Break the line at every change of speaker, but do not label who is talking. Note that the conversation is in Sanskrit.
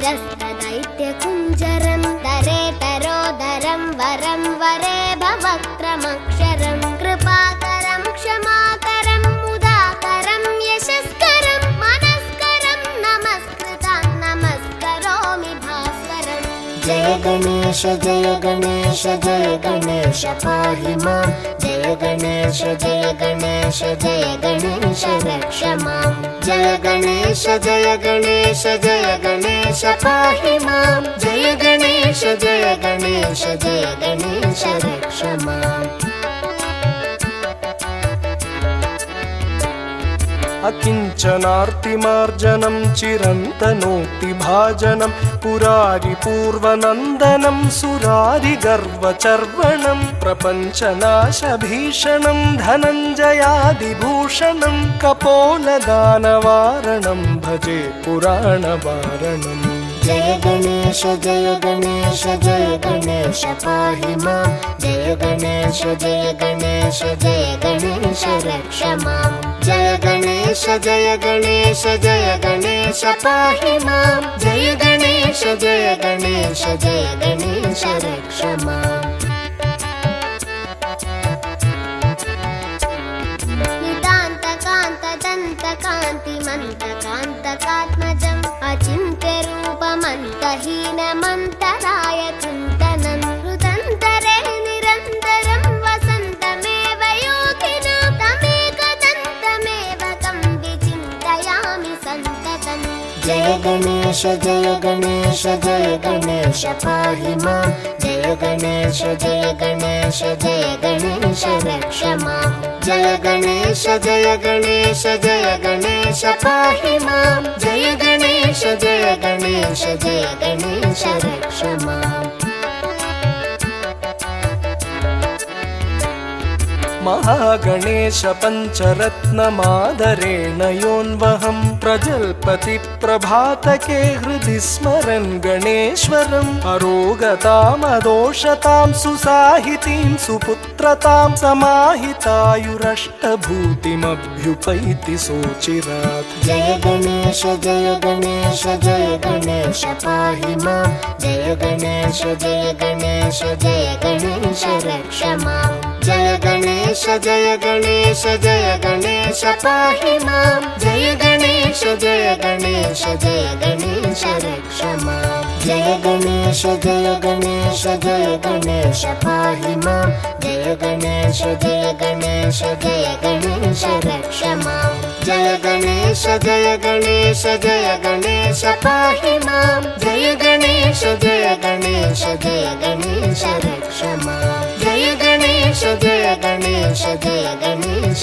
शिरस्तदैत्यकुञ्जरं दरेतरोदरं वरं वरे भवक्त्रमक्षरं कृपाकरं क्षमाकरं मुदाकरं यशस्करं मनस्करं नमस्कृतं नमस्करोमि भास्वरम्। जय गणेश जय गणेश जय गणेश पाहि मां। जय गणेश जय गणेश जय गणेश रक्ष मां। जय गणेश जय गणेश जय गणेश पाहि मां। जय गणेश जय गणेश जय गणेश रक्ष मां।
अकिञ्चनार्तिमार्जनं चिरन्तनोक्तिभाजनं पुरारिपूर्वनन्दनं सुरारिगर्वचर्वणं प्रपञ्चनाशभीषणं धनञ्जयादिभूषणं कपोलदानवारणं भजे पुराणवारणम्।
जय गणेश जय गणेश जय गणेश पाहि मां। जय गणेश जय गणेश जय गणेश रक्ष मां। जय गणेश जय गणेश जय गणेश पाहि मां। जय गणेश जय गणेश जय गणेश रक्ष मां। नितान्तकान्तदन्तकान्तिमन्तकान्तकात्मजम् अचिन्त्यरूपमन्तहीनमन्तराय चिन्तनं हृदन्तरे निरन्तरं वसन्तमेव योगिनां तमेकदन्तमेव तं विचिन्तयामि सन्ततम्। जय गणेश जय गणेश जय गणेश पाहि मां। जय गणेश जय गणेश जय गणेश रक्ष मां। जय गणेश जय गणेश जय गणेश पाहि मां। जय गणेश जय गणेश जय गणेश रक्ष मां।
महागणेश पञ्चरत्नमादरेण योन्वहं प्रजल्पति प्रभातके हृदि स्मरन् गणेश्वरम् अरोगतामदोषतां सुसाहितीं सुपुत्रतां समाहितायुरष्टभूतिमभ्युपैति सोचिरात्।
जय गणेश जय गणेश जय गणेश पाहि मां। जय गणेश जय गणेश जय गणेश रक्ष मां। जय गणेश जय गणेश जय गणेश पाहि मां। जय गणेश जय गणेश जय गणेश रक्ष मां। जय गणेश जय गणेश जय गणेश पाहि मां। जय गणेश जय गणेश जय गणेश रक्ष मां। जय गणेश जय गणेश जय गणेश पाहि मां। जय गणेश जय गणेश जय गणेश रक्ष मां। जय गणेश जय गणेश जय गणेश